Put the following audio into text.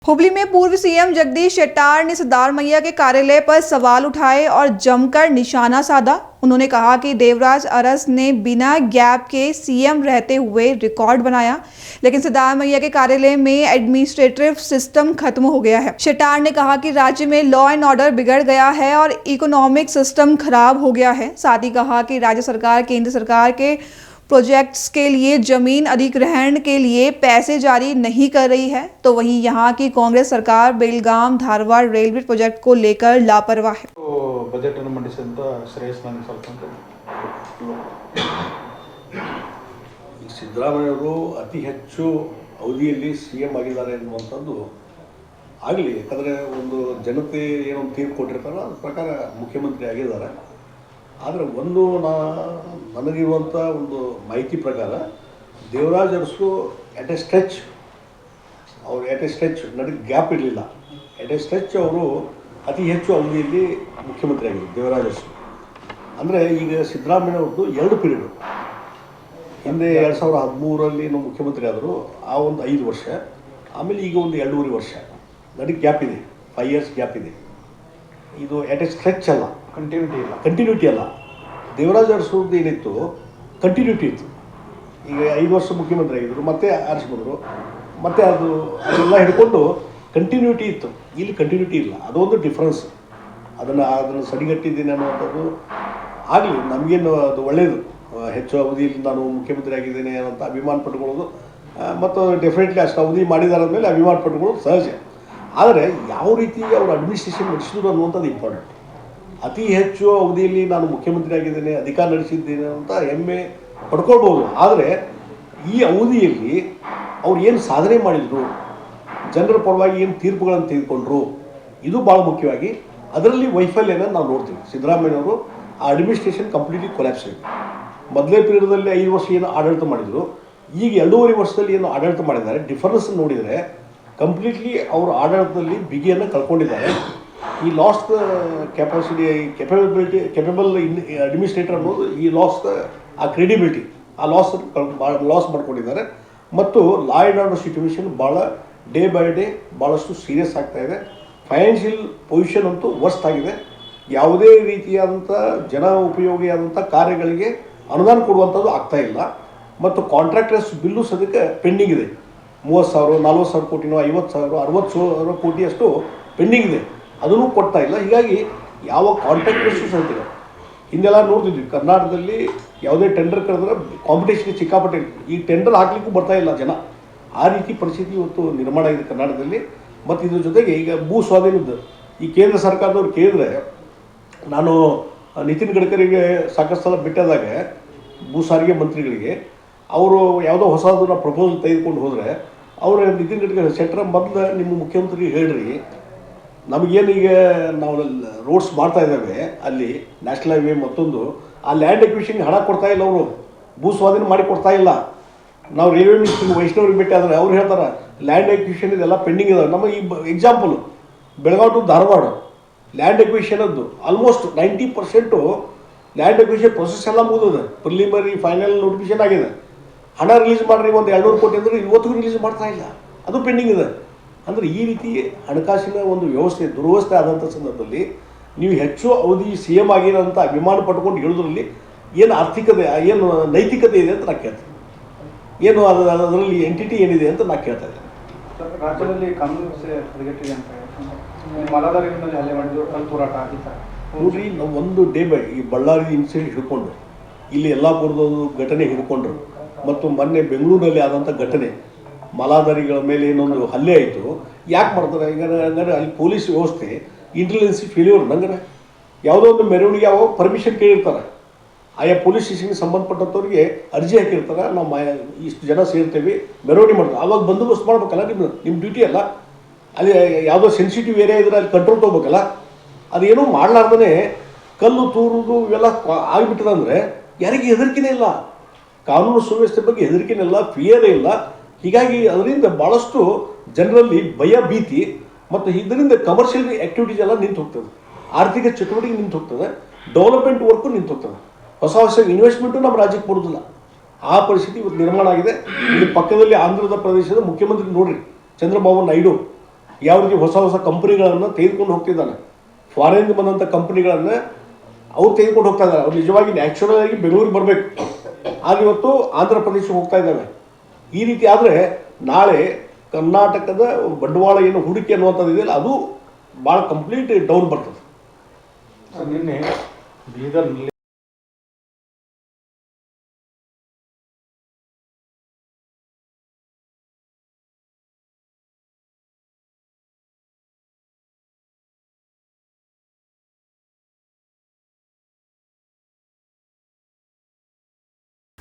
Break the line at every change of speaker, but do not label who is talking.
हुबली में पूर्व सीएम जगदीश शेट्टार ने सिद्धारमैया के कार्यालय पर सवाल उठाए और जमकर निशाना साधा। उन्होंने कहा कि देवराज अरस ने बिना गैप के सीएम रहते हुए रिकॉर्ड बनाया, लेकिन सिद्धारमैया के कार्यालय में एडमिनिस्ट्रेटिव सिस्टम खत्म हो गया है। शेट्टार ने कहा कि राज्य में लॉ एंड ऑर्डर बिगड़ गया है और इकोनॉमिक सिस्टम खराब हो गया है। साथ ही कहा कि राज्य सरकार केंद्र सरकार के प्रोजेक्ट्स के लिए जमीन अधिग्रहण के लिए पैसे जारी नहीं कर रही है, तो वहीं यहाँ की कांग्रेस सरकार बेलगाम धारवाड़ रेलवे प्रोजेक्ट को लेकर लापरवाह है।
तो बजट मंडिಸಿದಂತ ಶ್ರೇಯಸ್ ನನಗೆ ಸ್ವಲ್ಪ
ಸಿದ್ದರಾಮಯ್ಯ ಅವರು ಅತಿ ಹೆಚ್ಚು ಅವಧಿಯಲ್ಲಿ ಸಿಎಂ ಆಗಿದ್ದಾರೆ ಅನ್ನುವಂಥದ್ದು ಆಗಲಿ, ಯಾಕಂದರೆ ಒಂದು ಜನತೆ ಏನೊಂದು ತೀರ್ಪು ಕೊಟ್ಟಿರ್ತಾರೋ ಅದ್ರ ಪ್ರಕಾರ ಮುಖ್ಯಮಂತ್ರಿ ಆಗಿದ್ದಾರೆ. ಆದರೆ ಒಂದು ನನಗಿರುವಂಥ ಒಂದು ಮಾಹಿತಿ ಪ್ರಕಾರ Devaraj Arasu at a stretch ನನಗೆ ಗ್ಯಾಪ್ ಇರಲಿಲ್ಲ. ಎಟ್ ಎ ಸ್ಟ್ರೆಚ್ ಅವರು ಅತಿ ಹೆಚ್ಚು ಅವಧಿಯಲ್ಲಿ ಮುಖ್ಯಮಂತ್ರಿ ಆಗಿದ್ದರು ದೇವರಾಜ್ ಅರಸು. ಅಂದರೆ ಈಗ ಸಿದ್ದರಾಮಯ್ಯ ಅವ್ರದ್ದು 2 ಪೀರಿಯಡು. ಹಿಂದೆ 2013ರಲ್ಲಿ ನಾವು ಮುಖ್ಯಮಂತ್ರಿ ಆದರು, ಆ ಒಂದು 5 ವರ್ಷ, ಆಮೇಲೆ ಈಗ ಒಂದು 2.5 ವರ್ಷ ನನಗೆ ಗ್ಯಾಪ್ ಇದೆ, 5 ಇಯರ್ಸ್ ಗ್ಯಾಪ್ ಇದೆ. ಇದು ಎಟ್ ಎ ಸ್ಟ್ರೆಚ್ ಅಲ್ಲ, ಕಂಟಿನ್ಯೂಟಿ ಅಲ್ಲ. ದೇವರಾಜ್ ಅರಸವ್ರದ್ದು ಏನಿತ್ತು ಕಂಟಿನ್ಯೂಟಿ ಇತ್ತು. ಈಗ 5 ವರ್ಷ ಮುಖ್ಯಮಂತ್ರಿ ಆಗಿದ್ದರು, ಮತ್ತೆ ಆರಿಸಿ ಬಂದರು, ಮತ್ತೆ ಅದೆಲ್ಲ ಹಿಡ್ಕೊಂಡು ಕಂಟಿನ್ಯೂಟಿ ಇತ್ತು. ಇಲ್ಲಿ ಕಂಟಿನ್ಯೂಟಿ ಇಲ್ಲ, ಅದೊಂದು ಡಿಫ್ರೆನ್ಸ್. ಅದನ್ನು ಸರಿಗಟ್ಟಿದ್ದೀನಿ ಅನ್ನೋವಂಥದ್ದು ಆಗಲಿ, ನಮಗೇನು ಅದು ಒಳ್ಳೆಯದು. ಹೆಚ್ಚು ಅವಧಿಯಲ್ಲಿ ನಾನು ಮುಖ್ಯಮಂತ್ರಿ ಆಗಿದ್ದೇನೆ ಅಂತ ಅಭಿಮಾನ ಪಟ್ಕೊಳ್ಳೋದು, ಮತ್ತು ಡೆಫಿನೆಟ್ಲಿ ಅಷ್ಟು ಅವಧಿ ಮಾಡಿದಾರ ಮೇಲೆ ಅಭಿಮಾನ ಪಟ್ಕೊಳ್ಳೋದು ಸಹಜ. ಆದರೆ ಯಾವ ರೀತಿ ಅವರು ಅಡ್ಮಿನಿಸ್ಟ್ರೇಷನ್ ನಡೆಸಿದ್ರು ಅನ್ನುವಂಥದ್ದು ಇಂಪಾರ್ಟೆಂಟ್. ಅತಿ ಹೆಚ್ಚು ಅವಧಿಯಲ್ಲಿ ನಾನು ಮುಖ್ಯಮಂತ್ರಿ ಆಗಿದ್ದೇನೆ, ಅಧಿಕಾರ ನಡೆಸಿದ್ದೇನೆ ಅಂತ ಹೆಮ್ಮೆ ಪಡ್ಕೊಳ್ಬೋದು. ಆದರೆ ಈ ಅವಧಿಯಲ್ಲಿ ಅವ್ರು ಏನು ಸಾಧನೆ ಮಾಡಿದರು, ಜನರ ಪರವಾಗಿ ಏನು ತೀರ್ಪುಗಳನ್ನು ತೆಗೆದುಕೊಂಡ್ರು, ಇದು ಭಾಳ ಮುಖ್ಯವಾಗಿ. ಅದರಲ್ಲಿ ವೈಫಲ್ಯನ ನಾವು ನೋಡ್ತೀವಿ. ಸಿದ್ದರಾಮಯ್ಯನವರು ಆ ಅಡ್ಮಿನಿಸ್ಟ್ರೇಷನ್ ಕಂಪ್ಲೀಟ್ಲಿ ಕೊಲ್ಯಾಪ್ಸ್ ಆಗಿದೆ. ಮೊದಲೇ ಪೀರಿಯಡ್ದಲ್ಲಿ 5 ವರ್ಷ ಏನು ಆಡಳಿತ ಮಾಡಿದರು, ಈಗ 2.5 ವರ್ಷದಲ್ಲಿ ಏನು ಆಡಳಿತ ಮಾಡಿದ್ದಾರೆ, ಡಿಫರೆನ್ಸ್ ನೋಡಿದರೆ ಕಂಪ್ಲೀಟ್ಲಿ ಅವರು ಆಡಳಿತದಲ್ಲಿ ಬಿಗಿಯನ್ನು ಕಳ್ಕೊಂಡಿದ್ದಾರೆ. ಈ ಲಾಸ್ಟ್ ಕೆಪಬಲ್ ಅಡ್ಮಿನಿಸ್ಟ್ರೇಟರ್ ಅನ್ನೋದು ಈ ಲಾಸ್ಟ್ ಆ ಕ್ರೆಡಿಬಿಲಿಟಿ, ಆ ಲಾಸ್ ಮಾಡ್ಕೊಂಡಿದ್ದಾರೆ. ಮತ್ತು ಲಾ ಆ್ಯಂಡ್ ಆರ್ಡರ್ ಸಿಚುವೇಶನ್ ಭಾಳ ಡೇ ಬೈ ಡೇ ಭಾಳಷ್ಟು ಸೀರಿಯಸ್ ಆಗ್ತಾಯಿದೆ. ಫೈನಾನ್ಷಿಯಲ್ ಪೊಸಿಷನ್ ಅಂತೂ ವರ್ಸ್ಟ್ ಆಗಿದೆ. ಯಾವುದೇ ರೀತಿಯಾದಂಥ ಜನ ಉಪಯೋಗಿಯಾದಂಥ ಕಾರ್ಯಗಳಿಗೆ ಅನುದಾನ ಕೊಡುವಂಥದ್ದು ಆಗ್ತಾಯಿಲ್ಲ. ಮತ್ತು ಕಾಂಟ್ರಾಕ್ಟರ್ಸ್ ಬಿಲ್ಲು ಸದ್ಯಕ್ಕೆ ಪೆಂಡಿಂಗ್ ಇದೆ. 30,000, 40,000 ಕೋಟಿನೋ, 50,000, 60,000 ಕೋಟಿಯಷ್ಟು ಪೆಂಡಿಂಗ್ ಇದೆ, ಅದನ್ನು ಕೊಡ್ತಾ ಇಲ್ಲ. ಹೀಗಾಗಿ ಯಾವ ಕಾಂಟ್ರಾಕ್ಟರ್ಸು ಸಹಿತ ಹಿಂದೆಲ್ಲ ನೋಡ್ತಿದ್ವಿ, ಕರ್ನಾಟಕದಲ್ಲಿ ಯಾವುದೇ ಟೆಂಡರ್ ಕರೆದ್ರೆ ಕಾಂಪಿಟೇಷನ್ ಸಿಕ್ಕಾಪಟ್ಟೆ, ಈ ಟೆಂಡರ್ ಹಾಕ್ಲಿಕ್ಕೂ ಬರ್ತಾ ಇಲ್ಲ ಜನ. ಆ ರೀತಿ ಪರಿಸ್ಥಿತಿ ಇವತ್ತು ನಿರ್ಮಾಣ ಆಗಿದೆ ಕರ್ನಾಟಕದಲ್ಲಿ. ಮತ್ತು ಇದ್ರ ಜೊತೆಗೆ ಈಗ ಭೂ ಸ್ವಾಧೀನದ್ದು ಈ ಕೇಂದ್ರ ಸರ್ಕಾರದವ್ರು ಕೇಳಿದ್ರೆ, ನಾನು ನಿತಿನ್ ಗಡ್ಕರಿಗೆ ಸಾಕಷ್ಟು ಸಲ ಬಿಟ್ಟದಾಗ ಭೂ ಸಾರಿಗೆ ಮಂತ್ರಿಗಳಿಗೆ ಅವರು ಯಾವುದೋ ಹೊಸದನ್ನ ಪ್ರಪೋಸಲ್ ತೆಗೆದುಕೊಂಡು ಹೋದರೆ, ಅವರು ನಿತಿನ್ ಗಡ್ಕರಿ ಶೆಟ್ಟರ್ ಮೊದಲು ನಿಮ್ಮ ಮುಖ್ಯಮಂತ್ರಿಗೆ ಹೇಳ್ರಿ, ನಮಗೇನು ಈಗ ನಾವು ರೋಡ್ಸ್ ಮಾಡ್ತಾ ಇದ್ದಾವೆ ಅಲ್ಲಿ ನ್ಯಾಷನಲ್ ಹೈವೇ ಮತ್ತೊಂದು, ಆ ಲ್ಯಾಂಡ್ ಎಕ್ವಿಷನ್ಗೆ ಹಣ ಕೊಡ್ತಾ ಇಲ್ಲ, ಅವರು ಭೂ ಸ್ವಾಧೀನ ಮಾಡಿ ಕೊಡ್ತಾ ಇಲ್ಲ. ನಾವು ರೈಲ್ವೆ ಮಿನಿಸ್ಟ್ರಿಗೆ ವೈಷ್ಣವ್ರಿಗೆ ಭೇಟಿ ಆದರೆ ಅವ್ರು ಹೇಳ್ತಾರೆ ಲ್ಯಾಂಡ್ ಎಕ್ವಿಷನ್ ಇದೆಲ್ಲ ಪೆಂಡಿಂಗ್ ಇದಾವೆ. ನಮ್ಮ ಈ example Belagavi to Dharwad land ಎಕ್ವಿಷನದ್ದು ಆಲ್ಮೋಸ್ಟ್ 90% ಲ್ಯಾಂಡ್ ಎಕ್ವಿಷನ್ ಪ್ರೊಸೆಸ್ ಎಲ್ಲ ಮುಗಿದಿದೆ. ಪ್ರಿಲಿಮಿನರಿ ಫೈನಲ್ ನೋಟಿಫಿಕೇಶನ್ ಆಗಿದೆ. ಹಣ ರಿಲೀಸ್ ಮಾಡಿರಿ ಒಂದು 200 ಕೋಟಿ ಅಂದರೆ ಇವತ್ತಿಗೂ ರಿಲೀಸ್ ಮಾಡ್ತಾ ಇಲ್ಲ, ಅದು ಪೆಂಡಿಂಗ್ ಇದೆ. ಅಂದರೆ ಈ ರೀತಿ ಹಣಕಾಸಿನ ಒಂದು ದುರ್ವ್ಯವಸ್ಥೆ ಆದಂಥ ಸಂದರ್ಭದಲ್ಲಿ ನೀವು ಹೆಚ್ಚು ಅವಧಿ CM ಆಗಿರೋಂಥ ಅಭಿಮಾನ ಪಟ್ಕೊಂಡು ಹೇಳೋದ್ರಲ್ಲಿ ಏನು ಆರ್ಥಿಕತೆ, ಏನು ನೈತಿಕತೆ ಇದೆ ಅಂತ ನಾನು ಕೇಳ್ತೀನಿ. ಏನು ಅದರಲ್ಲಿ ಎಂಟಿಟಿ ಏನಿದೆ ಅಂತ ನಾನು ಕೇಳ್ತಾ ಇದ್ದೇನೆ.
ರಾಜ್ಯದಲ್ಲಿ ಕಾನೂನು ಹದಗೆಟ್ಟಿದೆ ಅಂತ ಮಲದಾರಿಗಳಲ್ಲಿ ಹಲ್ಲೆ ಮಾಡಿದ್ರು, ಕಲ್ಲು ತೂರಾಟ ಆಗಿತ್ತು
ನೋಡ್ರಿ. ನಾವು ಒಂದು ಡೇ ಬೈ ಈ ಬಳ್ಳಾರಿ ಇನ್ಸಿಡೆಂಟ್ ಹಿಡ್ಕೊಂಡು, ಇಲ್ಲಿ ಯಲ್ಲಾಪುರದೊಂದು ಘಟನೆ ಹಿಡ್ಕೊಂಡ್ರು, ಮತ್ತು ಮೊನ್ನೆ ಬೆಂಗಳೂರಿನಲ್ಲಿ ಆದಂಥ ಘಟನೆ ಮಲಾಧಾರಿಗಳ ಮೇಲೆ ಏನೊಂದು ಹಲ್ಲೆ ಆಯಿತು. ಯಾಕೆ ಮಾಡ್ತಾರೆ ಈಗ? ಅಂದರೆ ಅಲ್ಲಿ ಪೊಲೀಸ್ ವ್ಯವಸ್ಥೆ ಇಂಟೆಲಿಜೆನ್ಸಿ ಫೇಲ್ಯೂರ್. ನಂಗೆ ಯಾವುದೋ ಒಂದು ಮೆರವಣಿಗೆ ಯಾವ ಪರ್ಮಿಷನ್ ಕೇಳಿರ್ತಾರೆ, ಆಯಾ ಪೊಲೀಸ್ ಸ್ಟೇಷನ್ಗೆ ಸಂಬಂಧಪಟ್ಟಂಥವ್ರಿಗೆ ಅರ್ಜಿ ಹಾಕಿರ್ತಾರೆ, ನಾವು ಇಷ್ಟು ಜನ ಸೇರ್ತೇವೆ ಮೆರವಣಿಗೆ ಮಾಡ್ತಾರೆ. ಆವಾಗ ಬಂದೋಬಸ್ತ್ ಮಾಡ್ಬೇಕಲ್ಲ, ನಿಮ್ಮ ಡ್ಯೂಟಿ ಅಲ್ಲ. ಅಲ್ಲಿ ಯಾವುದೋ ಸೆನ್ಸಿಟಿವ್ ಏರಿಯಾ ಇದ್ರೆ ಅಲ್ಲಿ ಕಂಟ್ರೋಲ್ ತೊಗೋಬೇಕಲ್ಲ. ಅದೇನೂ ಮಾಡಲಾರ್ದೇ ಕಲ್ಲು ತೂರುದು ಇವೆಲ್ಲ ಆಗಿಬಿಟ್ಟದಂದರೆ ಯಾರಿಗೆ ಹೆದರಿಕೆನೇ ಇಲ್ಲ, ಕಾನೂನು ಸುವ್ಯವಸ್ಥೆ ಬಗ್ಗೆ ಹೆದರಿಕೆನೇ ಇಲ್ಲ, ಫಿಯರೇ ಇಲ್ಲ. ಹೀಗಾಗಿ ಅದರಿಂದ ಭಾಳಷ್ಟು ಜನರಲ್ಲಿ ಭಯ, ಭೀತಿ, ಮತ್ತು ಇದರಿಂದ ಕಮರ್ಷಿಯಲ್ ಆ್ಯಕ್ಟಿವಿಟೀಸ್ ಎಲ್ಲ ನಿಂತು ಹೋಗ್ತದೆ, ಆರ್ಥಿಕ ಚಟುವಟಿಕೆ ನಿಂತು ಹೋಗ್ತದೆ, ಡೆವಲಪ್ಮೆಂಟ್ ವರ್ಕು ನಿಂತು ಹೋಗ್ತದೆ, ಹೊಸ ಇನ್ವೆಸ್ಟ್ಮೆಂಟು ನಮ್ಮ ರಾಜ್ಯಕ್ಕೆ ಬರೋದಿಲ್ಲ. ಆ ಪರಿಸ್ಥಿತಿ ಇವತ್ತು ನಿರ್ಮಾಣ ಆಗಿದೆ. ಇಲ್ಲಿ ಪಕ್ಕದಲ್ಲಿ ಆಂಧ್ರದ ಪ್ರದೇಶದ ಮುಖ್ಯಮಂತ್ರಿ ನೋಡ್ರಿ, ಚಂದ್ರಬಾಬು ನಾಯ್ಡು, ಯಾವ ರೀತಿ ಹೊಸ ಹೊಸ ಕಂಪ್ನಿಗಳನ್ನು ತೆಗೆದುಕೊಂಡು ಹೋಗ್ತಿದ್ದಾನೆ. ಫಾರಿನ್ ಬಂದಂಥ ಕಂಪ್ನಿಗಳನ್ನು ಅವ್ರು ತೆಗೆದುಕೊಂಡು ಹೋಗ್ತಾ ಇದ್ದಾರೆ. ಅವ್ರು ನಿಜವಾಗಿ ನ್ಯಾಚುರಲ್ ಆಗಿ ಬೆಂಗಳೂರಿಗೆ ಬರಬೇಕು, ಆಗ ಇವತ್ತು ಆಂಧ್ರ ಪ್ರದೇಶಕ್ಕೆ ಹೋಗ್ತಾ ಇದ್ದಾವೆ. ಈ ರೀತಿ ಆದರೆ ನಾಳೆ ಕರ್ನಾಟಕದ ಬಂಡವಾಳ ಏನು ಹೂಡಿಕೆ ಅನ್ನುವಂಥದ್ದು ಇದೆಯಲ್ಲ ಅದು ಭಾಳ ಕಂಪ್ಲೀಟ್ ಡೌನ್ ಬರ್ತದೆ.
ನಿನ್ನೆ ಬೀದರ್ನಲ್ಲಿ